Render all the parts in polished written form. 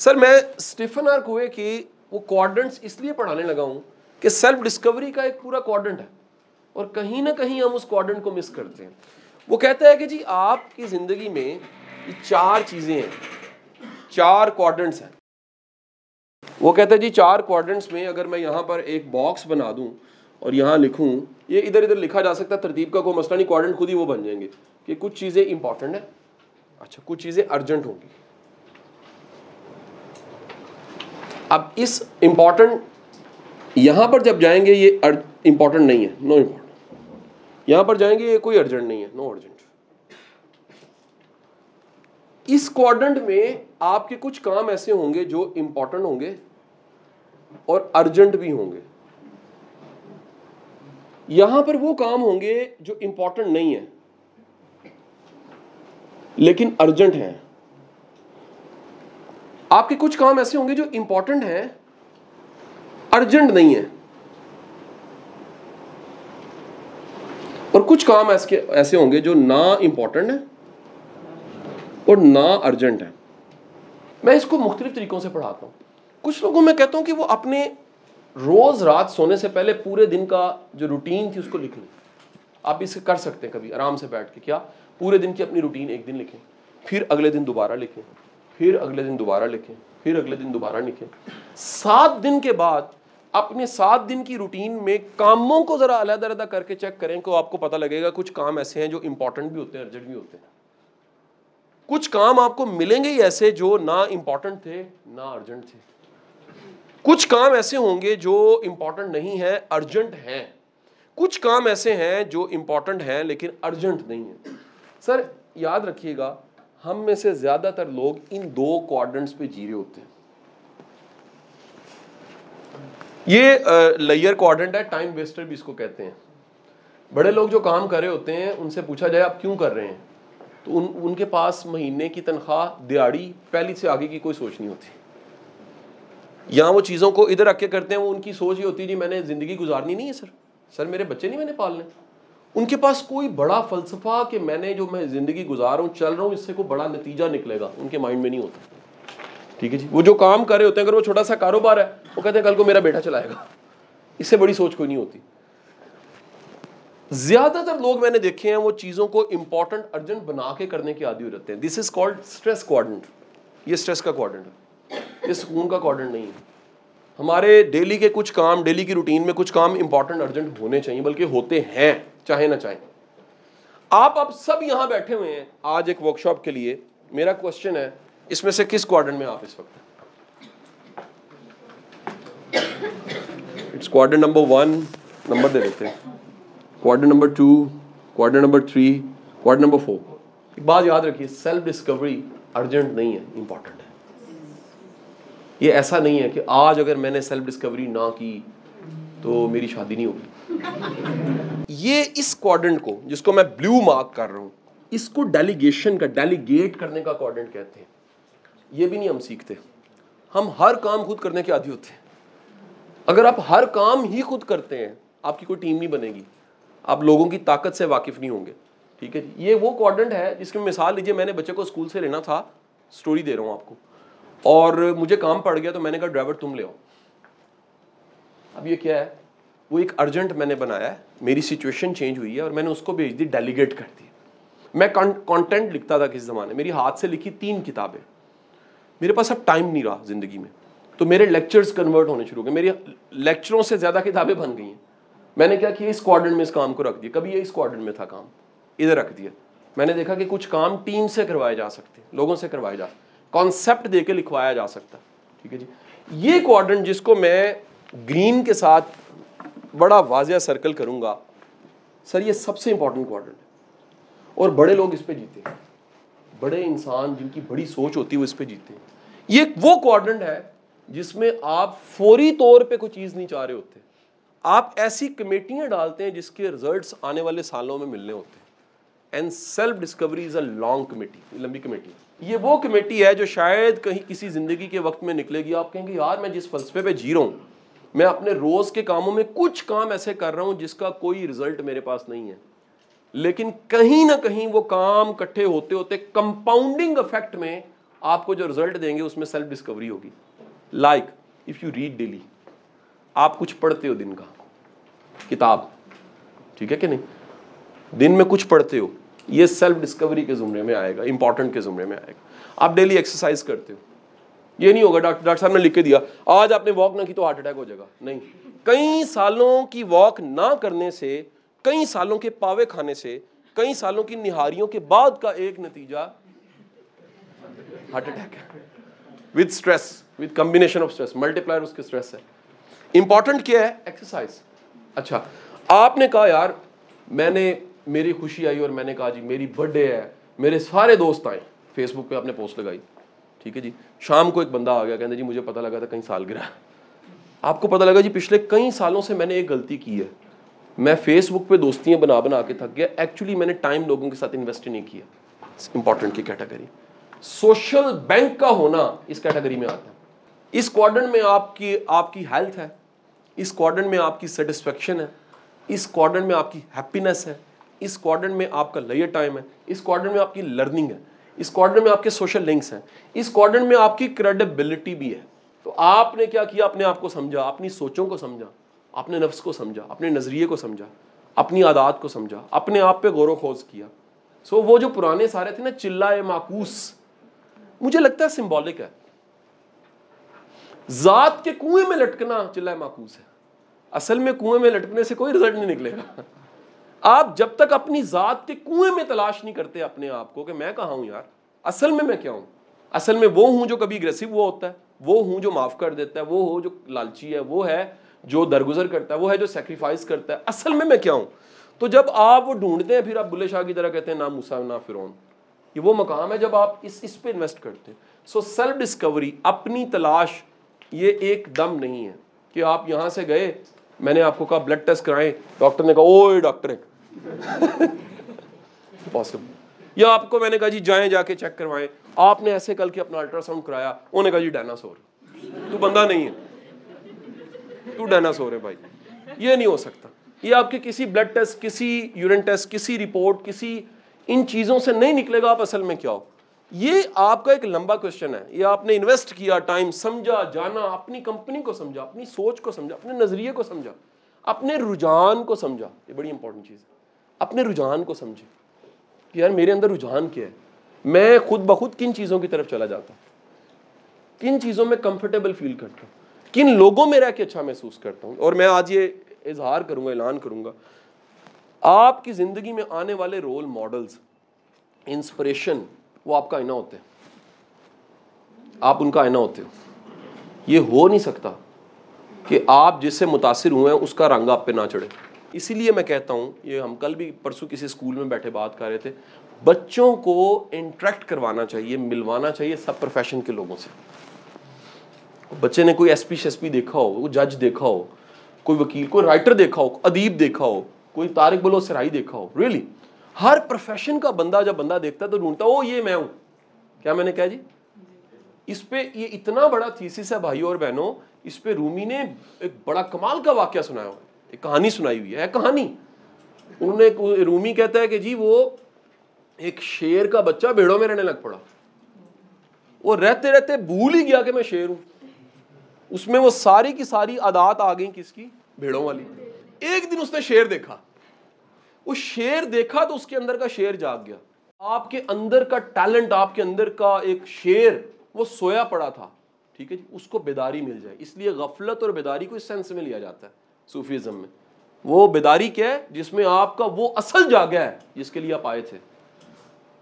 سر میں Stephen are کوے کی وہ کوارڈنٹس اس لیے پڑھانے لگا ہوں کہ سیلف ڈسکوری کا ایک پورا کوارڈنٹ ہے اور کہیں نہ کہیں ہم اس کوارڈنٹ کو مس کرتے ہیں. وہ کہتا ہے کہ جی آپ کی زندگی میں یہ 4 چیزیں ہیں, 4 کوارڈنٹس ہیں. وہ کہتا ہے جی 4 کوارڈنٹس میں اگر میں یہاں پر ایک باکس بنا دوں اور یہاں لکھوں, یہ ادھر ادھر لکھا جا سکتا ہے, ترتیب کا کوئی مسئلہ نہیں, کوارڈنٹ خود ہی وہ بن جائیں گے کہ کچھ چیزیں امپورٹنٹ ہیں, اچھا کچھ چیزیں ارجنٹ ہوں گی. اب اس امپورٹنٹ یہاں پر جب جائیں گے یہ امپورٹنٹ نہیں ہے, نو امپورٹنٹ. یہاں پر جائیں گے یہ کوئی ارجنٹ نہیں ہے, نو ارجنٹ. اس کوارڈنٹ میں آپ کے کچھ کام ایسے ہوں گے جو امپورٹنٹ ہوں گے اور ارجنٹ بھی ہوں گے. یہاں پر وہ کام ہوں گے جو امپورٹنٹ نہیں ہے لیکن ارجنٹ ہیں. آپ کے کچھ کام ایسے ہوں گے جو امپورٹنٹ ہیں, ارجنٹ نہیں ہیں, اور کچھ کام ایسے ہوں گے جو نہ امپورٹنٹ ہیں اور نہ ارجنٹ ہیں. میں اس کو مختلف طریقوں سے پڑھاتا ہوں. کچھ لوگوں میں کہتا ہوں کہ وہ اپنے روز رات سونے سے پہلے پورے دن کا جو روٹین تھی اس کو لکھ لیں. آپ اسے کر سکتے ہیں کبھی آرام سے بیٹھ کے, کیا پورے دن کی اپنی روٹین ایک دن لکھیں, پھر اگلے دن دوبارہ لکھیں, پھر اگلے دن دوبارہ لکھیں, پھر اگلے دن دوبارہ لکھیں. 7 دن کے بعد اپنے 7 دن کی روٹین میں کاموں کو ذرا علیحدہ علیحدہ کر کے چیک کریں تو آپ کو پتہ لگے گا کچھ کام ایسے ہیں جو امپورٹنٹ بھی ہوتے ہیں, ارجنٹ بھی ہوتے ہیں. کچھ کام آپ کو ملیں گے ہی ایسے جو نہ امپورٹنٹ تھے نہ ارجنٹ تھے. کچھ کام ایسے ہوں گے جو امپورٹنٹ نہیں ہے, ارجنٹ ہیں. کچھ کام ایسے ہیں جو امپورٹنٹ ہیں لیکن ارجنٹ نہیں ہیں. سر یاد رکھیے گا, ہم میں سے زیادہ تر لوگ ان 2 کوارڈنٹس پہ جی رہے ہوتے ہیں. یہ لیئر کوارڈنٹ ہے, ٹائم ویسٹر بھی اس کو کہتے ہیں. بڑے لوگ جو کام کر رہے ہوتے ہیں ان سے پوچھا جائے آپ کیوں کر رہے ہیں, تو ان کے پاس مہینے کی تنخواہ, دیہڑی, پہلی سے آگے کی کوئی سوچ نہیں ہوتی. یہاں وہ چیزوں کو ادھر رکھ کے کرتے ہیں, وہ ان کی سوچ یہ ہوتی ہے جی میں نے زندگی گزارنی نہیں ہے سر میرے بچے نہیں میں نے پالنے. ان کے پاس کوئی بڑا فلسفہ کہ میں زندگی گزار رہا ہوں, چل رہا ہوں, اس سے کوئی بڑا نتیجہ نکلے گا, ان کے مائنڈ میں نہیں ہوتا. ٹھیک ہے جی. وہ جو کام کر رہے ہوتے ہیں اگر وہ چھوٹا سا کاروبار ہے, وہ کہتے ہیں کل کو میرا بیٹا چلائے گا, اس سے بڑی سوچ کوئی نہیں ہوتی. زیادہ تر لوگ میں نے دیکھے ہیں وہ چیزوں کو امپورٹنٹ ارجنٹ بنا کے کرنے کی عادی ہو جاتے ہیں. دس از کالڈ اسٹریس کوارڈنٹ. یہ اسٹریس کا کوارڈنٹ ہے, یہ سکون کا کوارڈنٹ نہیں ہے. ہمارے ڈیلی کے کچھ کام, ڈیلی کی روٹین میں کچھ کام امپورٹنٹ ارجنٹ ہونے چاہیے, بلکہ ہوتے ہیں چاہے نہ چاہیں. آپ اب سب یہاں بیٹھے ہوئے ہیں آج ایک ورکشاپ کے لیے. میرا کوسچن ہے اس میں سے کس کوارڈنٹ میں آپ اس وقت ہیں؟ اٹس کوارڈنٹ نمبر 1, نمبر دے دیتے ہیں, quadrant number 2, quadrant number 3, quadrant number 4. ایک بات یاد رکھیے, سیلف ڈسکوری ارجنٹ نہیں ہے, امپورٹنٹ ہے. یہ ایسا نہیں ہے کہ آج اگر میں نے سیلف ڈسکوری نہ کی تو میری شادی نہیں ہوگی. یہ اس کوارڈنٹ کو جس کو میں بلیو مارک کر رہا ہوں, اس کو ڈیلیگیشن کا, ڈیلیگیٹ کرنے کا کوارڈنٹ کہتے ہیں. یہ بھی نہیں ہم سیکھتے. ہم ہر کام خود کرنے کے عادی ہوتے ہیں. اگر آپ ہر کام ہی خود کرتے ہیں آپ کی کوئی ٹیم نہیں بنے گی, آپ لوگوں کی طاقت سے واقف نہیں ہوں گے. ٹھیک ہے جی. یہ وہ کوارڈنٹ ہے جس کی مثال لیجیے, میں نے بچے کو اسکول سے لینا تھا, سٹوری دے رہا ہوں آپ کو, اور مجھے کام پڑ گیا تو میں نے کہا ڈرائیور تم لے آؤ. اب یہ کیا ہے, وہ ایک ارجنٹ میں نے بنایا ہے, میری سچویشن چینج ہوئی ہے اور میں نے اس کو بھیج دی, ڈیلیگیٹ کر دی. میں کانٹینٹ لکھتا تھا کسی زمانے, میری ہاتھ سے لکھی 3 کتابیں. میرے پاس اب ٹائم نہیں رہا زندگی میں, تو میرے لیکچرز کنورٹ ہونے شروع ہو گئے, میری لیکچروں سے زیادہ کتابیں بن گئی ہیں. میں نے کیا کیا, اس کوارڈنٹ میں اس کام کو رکھ دیا. کبھی یہ اس کوارڈنٹ میں تھا کام, ادھر رکھ دیا. میں نے دیکھا کہ کچھ کام ٹیم سے کروائے جا سکتے ہیں, لوگوں سے کروائے جا سکتے, کانسیپٹ دے کے لکھوایا جا سکتا. ٹھیک ہے جی. یہ کوارڈنٹ جس کو میں گرین کے ساتھ بڑا واضح سرکل کروں گا, سر یہ سب سے امپورٹنٹ کوارڈنٹ ہے, اور بڑے لوگ اس پہ جیتے ہیں. بڑے انسان جن کی بڑی سوچ ہوتی ہے وہ اس پہ جیتے ہیں. یہ وہ کوارڈنٹ ہے جس میں آپ فوری طور پہ کوئی چیز نہیں چاہ رہے ہوتے, آپ ایسی کمیٹیاں ڈالتے ہیں جس کے ریزلٹس آنے والے سالوں میں ملنے ہوتے ہیں. And self discovery is a long committee, لمبی کمیٹی. یہ وہ کمیٹی ہے جو شاید کہیں کسی زندگی کے وقت میں نکلے گی. آپ کہیں گے یار میں جس فلسفے پہ جی رہا ہوں, میں اپنے روز کے کاموں میں کچھ کام ایسے کر رہا ہوں جس کا کوئی رزلٹ میرے پاس نہیں ہے, لیکن کہیں نہ کہیں وہ کام اکٹھے ہوتے ہوتے کمپاؤنڈنگ افیکٹ میں آپ کو جو رزلٹ دیں گے اس میں سیلف ڈسکوری ہوگی. Like if you read daily, آپ کچھ پڑھتے ہو دن کا کتاب, ٹھیک ہے کہ نہیں, دن میں کچھ پڑھتے ہو, یہ سیلف ڈسکوری کے زمرے میں آئے گا, امپورٹنٹ کے زمرے میں آئے گا. آپ ڈیلی ایکسرسائز کرتے ہو, یہ نہیں ہوگا ڈاکٹر صاحب نے لکھ کے دیا آج آپ نے واک نہ کی تو ہارٹ اٹیک ہو جائے گا, نہیں. کئی سالوں کی واک نہ کرنے سے, کئی سالوں کے پاوے کھانے سے, کئی سالوں کی نہاریوں کے بعد کا ایک نتیجہ ہارٹ اٹیک ہے, with stress, with combination of stress, multiplier اس کے اسٹریس ہے. امپورٹنٹ کیا ہے؟ ایکسرسائز. اچھا آپ نے کہا یار میں نے, میری خوشی آئی اور میں نے کہا جی میری برتھ ڈے ہے, میرے سارے دوست آئے, فیس بک پہ آپ نے پوسٹ لگائی, ٹھیک ہے جی. شام کو ایک بندہ آ گیا, کہتے جی مجھے پتہ لگا تھا کہیں سالگرہ. آپ کو پتہ لگا جی پچھلے کئی سالوں سے میں نے ایک غلطی کی ہے, میں فیس بک پہ دوستیاں بنا بنا کے تھک گیا, ایکچولی میں نے ٹائم لوگوں کے ساتھ انویسٹ نہیں کیا. امپورٹنٹ کی کیٹیگری. سوشل بینک کا ہونا اس کیٹیگری میں آتا ہے. اس کوارڈرنٹ میں آپ کی ہیلتھ ہے, اس کوارڈرنٹ میں آپ کی سیٹسفیکشن ہے, اس کوارڈرنٹ میں آپ کی ہیپینس ہے, اس کوارڈرنٹ میں آپ کا لیجر ٹائم ہے, اس کوارڈرنٹ میں آپ کی لرننگ ہے, اس کوارڈرنٹ میں آپ کے سوشل لنکس ہیں, اس کوارڈرنٹ میں آپ کی کریڈیبلٹی بھی ہے. تو آپ نے کیا کیا؟ اپنے آپ کو سمجھا, اپنی سوچوں کو سمجھا, اپنے نفس کو سمجھا, اپنے نظریے کو سمجھا, اپنی عادات کو سمجھا, اپنے آپ پہ غور و خوض کیا. سو وہ جو پرانے سارے تھے نا چلائے معکوس, مجھے لگتا ہے سمبولک ہے. ذات کے کنویں میں لٹکنا چلائے معکوس ہے, اصل میں کنویں میں لٹکنے سے کوئی رزلٹ نہیں نکلے گا. آپ جب تک اپنی ذات کے کنویں میں تلاش نہیں کرتے اپنے آپ کو کہ میں کہاں ہوں یار, اصل میں کیا ہوں, اصل میں وہ ہوں جو کبھی اگریسو وہ ہوتا ہے, وہ ہوں جو معاف کر دیتا ہے, وہ ہو جو لالچی ہے, وہ ہے جو درگزر کرتا ہے, وہ ہے جو سیکریفائس کرتا ہے, اصل میں کیا ہوں. تو جب آپ وہ ڈھونڈتے ہیں پھر آپ بلے شاہ کی طرح کہتے ہیں نہ موسیٰ نہ فرعون. یہ وہ مقام ہے جب آپ اس پہ انویسٹ کرتے ہیں. سو سیلف ڈسکوری, اپنی تلاش, یہ ایک دم نہیں ہے کہ آپ یہاں سے گئے, میں نے آپ کو کہا بلڈ ٹیسٹ کرائیں, ڈاکٹر نے کہا اوئے ڈاکٹر ہے پاسبل. یا آپ کو میں نے کہا جی جائیں جا کے چیک کروائیں, آپ نے ایسے کل کے اپنا الٹرا ساؤنڈ کرایا, انہوں نے کہا جی ڈائناسور, تو بندہ نہیں ہے, تو ڈائناسور ہے بھائی. یہ نہیں ہو سکتا. یہ آپ کے کسی بلڈ ٹیسٹ, کسی یورین ٹیسٹ, کسی رپورٹ, کسی ان چیزوں سے نہیں نکلے گا آپ اصل میں کیا ہو. یہ آپ کا ایک لمبا کوشچن ہے. یہ آپ نے انویسٹ کیا ٹائم, سمجھا, جانا, اپنی کمپنی کو سمجھا, اپنی سوچ کو سمجھا, اپنے نظریے کو سمجھا, اپنے رجحان کو سمجھا. یہ بڑی امپورٹنٹ چیز ہے. اپنے رجحان کو سمجھے کہ یار میرے اندر رجحان کیا ہے, میں خود بخود کن چیزوں کی طرف چلا جاتا ہوں, کن چیزوں میں کمفرٹیبل فیل کرتا ہوں, کن لوگوں میں رہ کے اچھا محسوس کرتا ہوں. اور میں آج یہ اظہار کروں گا, اعلان کروں گا, آپ کی زندگی میں آنے والے رول ماڈلز, انسپریشن, وہ آپ کا آئینہ ہوتے ہیں, آپ ان کا آئینہ ہوتے ہو. یہ ہو نہیں سکتا کہ آپ جس سے متاثر ہوئے ہیں اس کا رنگ آپ پہ نہ چڑھے. اسی لیے میں کہتا ہوں, یہ ہم کل بھی پرسوں کسی اسکول میں بیٹھے بات کر رہے تھے, بچوں کو انٹریکٹ کروانا چاہیے, ملوانا چاہیے سب پروفیشن کے لوگوں سے. بچے نے کوئی ایس پی دیکھا ہو, کوئی جج دیکھا ہو, کوئی وکیل, کوئی رائٹر دیکھا ہو, ادیب دیکھا ہو, کوئی طارق بلوچ سرائی دیکھا ہو. ریئلی ہر پروفیشن کا بندہ جب بندہ دیکھتا ہے تو ڈھونڈتا او یہ میں ہوں. کیا میں نے کہا جی, اس پہ یہ اتنا بڑا تھیسس ہے بھائیوں اور بہنوں. اس پہ رومی نے ایک بڑا کمال کا واقعہ سنایا ہوا ہے, ایک کہانی سنائی ہوئی ہے, کہانی. انہوں نے, رومی کہتا ہے کہ جی وہ ایک شیر کا بچہ بھیڑوں میں رہنے لگ پڑا, وہ رہتے رہتے بھول ہی گیا کہ میں شیر ہوں. اس میں وہ ساری کی ساری عادات آ گئیں کس کی, بھیڑوں والی. ایک دن اس نے شیر دیکھا, وہ شیر دیکھا تو اس کے اندر کا شیر جاگ گیا. آپ کے اندر کا ٹیلنٹ, آپ کے اندر کا ایک شیر وہ سویا پڑا تھا, ٹھیک ہے جی, اس کو بیداری مل جائے. اس لیے غفلت اور بیداری کو اس سینس میں لیا جاتا ہے صوفیزم میں. وہ بیداری کیا ہے جس میں آپ کا وہ اصل جاگا ہے جس کے لیے آپ آئے تھے.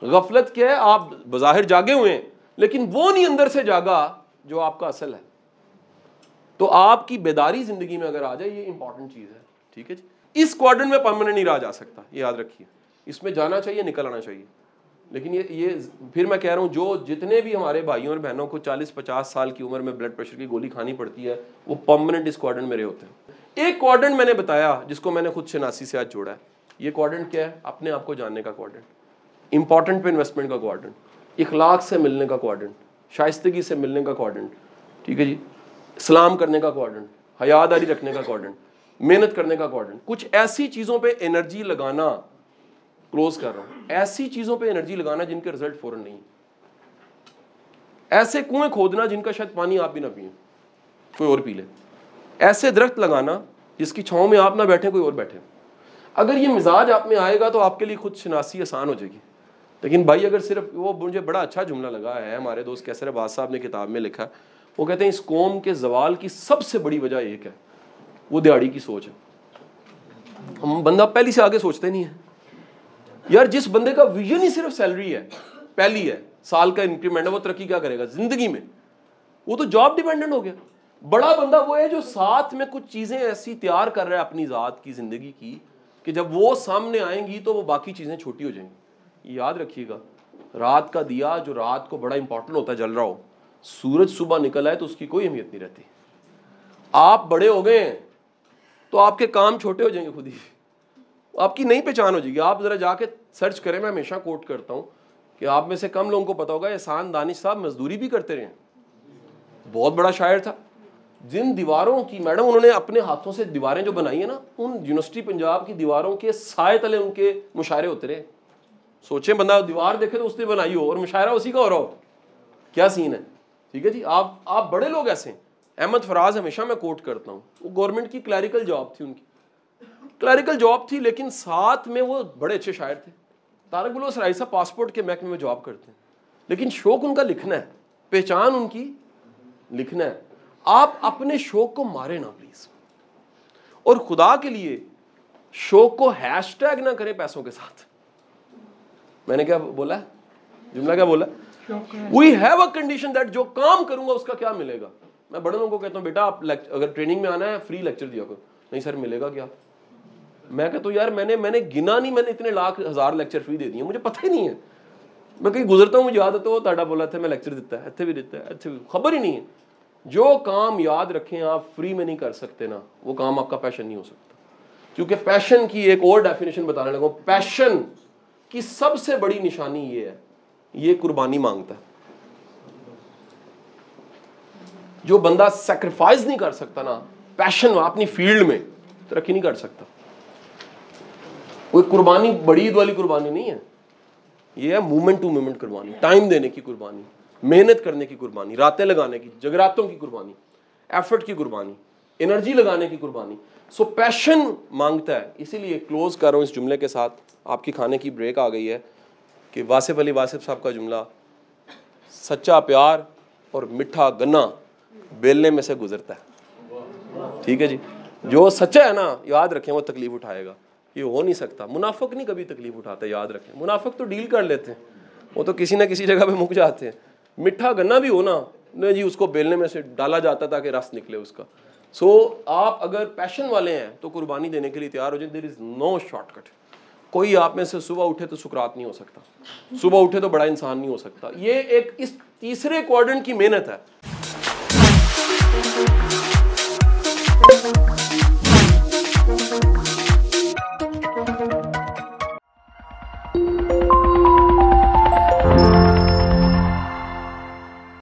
غفلت کیا ہے, آپ بظاہر جاگے ہوئے ہیں لیکن وہ نہیں اندر سے جاگا جو آپ کا اصل ہے. تو آپ کی بیداری زندگی میں اگر آ جائے, یہ امپورٹنٹ چیز ہے, ٹھیک ہے جی. اس کوارٹر میں پرماننٹ نہیں رہا جا سکتا, یہ یاد رکھیے. اس میں جانا چاہیے, نکل آنا چاہیے. لیکن یہ پھر میں کہہ رہا ہوں, جو جتنے بھی ہمارے بھائیوں اور بہنوں کو 40-50 سال کی عمر میں بلڈ پریشر کی گولی کھانی پڑتی ہے, وہ پرماننٹ اس کوارٹر میں رہے ہوتے ہیں. ایک کوارٹر میں نے بتایا جس کو میں نے خود شناسی سے آج جوڑا ہے. یہ کوارٹر کیا ہے؟ اپنے آپ کو جاننے کا کوارٹر, امپورٹنٹ پہ انویسٹمنٹ کا کوارٹر, اخلاق سے ملنے کا کوارٹر, شائستگی سے ملنے کا کوارٹر, ٹھیک ہے جی, سلام کرنے کا کوارٹر, حیاداری رکھنے کا کوارٹر, محنت کرنے کا کوارٹر. کچھ ایسی چیزوں پہ انرجی لگانا, کلوز کر رہا ہوں, ایسی چیزوں پہ انرجی لگانا جن کے رزلٹ فوراً نہیں. ایسے کنویں کھودنا جن کا شاید پانی آپ بھی نہ پئیں, کوئی اور پی لے. ایسے درخت لگانا جس کی چھاؤں میں آپ نہ بیٹھیں, کوئی اور بیٹھے. اگر یہ مزاج آپ میں آئے گا تو آپ کے لیے خود شناسی آسان ہو جائے گی. لیکن بھائی اگر صرف وہ, مجھے بڑا اچھا جملہ لگا ہے, ہمارے دوست کیسر عباس صاحب نے کتاب میں لکھا, وہ کہتے ہیں اس قوم کے زوال کی سب سے بڑی وجہ ایک ہے, وہ دیہڑی کی سوچ ہے. ہم بندہ پہلی سے آگے سوچتے نہیں ہیں یار. جس بندے کا ویژن ہی صرف سیلری ہے, پہلی ہے, سال کا انکریمنٹ ہے, وہ ترقی کیا کرے گا زندگی میں؟ وہ تو جاب ڈیپینڈنٹ ہو گیا. بڑا بندہ وہ ہے جو ساتھ میں کچھ چیزیں ایسی تیار کر رہا ہے اپنی ذات کی زندگی کی کہ جب وہ سامنے آئیں گی تو وہ باقی چیزیں چھوٹی ہو جائیں گی. یاد رکھیے گا, رات کا دیا جو رات کو بڑا امپورٹنٹ ہوتا ہے جل رہا ہو, سورج صبح نکل آئے تو اس کی کوئی اہمیت نہیں رہتی. آپ بڑے ہو گئے ہیں تو آپ کے کام چھوٹے ہو جائیں گے خود ہی, آپ کی نئی پہچان ہو جائے گی. آپ ذرا جا کے سرچ کریں, میں ہمیشہ کوٹ کرتا ہوں کہ آپ میں سے کم لوگوں کو پتا ہوگا احسان دانش صاحب مزدوری بھی کرتے رہے ہیں, بہت بڑا شاعر تھا. جن دیواروں کی میڈم انہوں نے اپنے ہاتھوں سے دیواریں جو بنائی ہیں نا, ان یونیورسٹی پنجاب کی دیواروں کے سائے تلے ان کے مشاعرے ہوتے رہے. سوچیں بندہ دیوار دیکھے تو اس نے بنائی ہو اور مشاعرہ اسی کا ہو رہا ہو, کیا سین ہے. ٹھیک ہے جی, آپ بڑے لوگ ایسے ہیں. احمد فراز ہمیشہ میں کوٹ کرتا ہوں, وہ گورنمنٹ کی کلیریکل جاب تھی, ان کی کلیریکل جاب تھی, لیکن ساتھ میں وہ بڑے اچھے شاعر تھے. طارق بلوچ سرائی صاحب پاسپورٹ کے محکمے میں جاب کرتے ہیں, لیکن شوق ان کا لکھنا ہے, پہچان ان کی لکھنا ہے. آپ اپنے شوق کو مارے نہ پلیز, اور خدا کے لیے شوق کو ہیش ٹیگ نہ کریں پیسوں کے ساتھ. میں نے کیا بولا ہے, جملہ کیا بولا؟ We have a condition that جو کام کروں گا اس کا کیا ملے گا. میں بڑے لوگوں کو کہتا ہوں بیٹا آپ اگر ٹریننگ میں آنا ہے فری لیکچر دیا کرو. نہیں سر ملے گا کیا؟ میں کہتا ہوں یار میں نے گنا نہیں, میں نے اتنے لاکھ ہزار لیکچر فری دے دیے, مجھے پتہ ہی نہیں ہے. میں کہیں گزرتا ہوں مجھے یاد آتا ہے وہ تاڑا بولا تھا میں لیکچر دیتا ہے, اتنے بھی دیتا ہے, اتنے بھی, خبر ہی نہیں ہے. جو کام یاد رکھیں آپ فری میں نہیں کر سکتے نا, وہ کام آپ کا پیشن نہیں ہو سکتا. کیونکہ پیشن کی ایک اور ڈیفینیشن بتانے لگا, پیشن کی سب سے بڑی نشانی یہ ہے, یہ قربانی مانگتا ہے. جو بندہ سیکریفائز نہیں کر سکتا نا پیشن اپنی فیلڈ میں, ترقی نہیں کر سکتا. کوئی قربانی بڑی عید والی قربانی نہیں ہے, یہ ہے مومنٹ ٹو مومنٹ قربانی, ٹائم دینے کی قربانی, محنت کرنے کی قربانی, راتیں لگانے کی, جگراتوں کی قربانی, ایفرٹ کی قربانی, انرجی لگانے کی قربانی. سو پیشن مانگتا ہے. اسی لیے کلوز کر رہا ہوں اس جملے کے ساتھ, آپ کی کھانے کی بریک آ گئی ہے, کہ واصف علی واصف صاحب کا جملہ, سچا پیار اور میٹھا گنا بیلنے میں سے گزرتا ہے. ٹھیک ہے جی, جو سچا ہے نا یاد رکھیں وہ تکلیف اٹھائے گا, یہ ہو نہیں سکتا. منافق نہیں کبھی تکلیف اٹھاتا, یاد رکھیں. منافق تو ڈیل کر لیتے ہیں, وہ تو کسی نہ کسی جگہ پہ مک جاتے ہیں. میٹھا گنا بھی ہو نا, نہیں جی اس کو بیلنے میں سے ڈالا جاتا تاکہ رس نکلے اس کا. سو آپ اگر پیشن والے ہیں تو قربانی دینے کے لیے تیار ہو جائیں. دیر از نو شارٹ کٹ. کوئی آپ میں سے صبح اٹھے تو سقراط نہیں ہو سکتا, صبح اٹھے تو بڑا انسان نہیں ہو سکتا. یہ ایک اس تیسرے کوارڈرنٹ کی محنت ہے.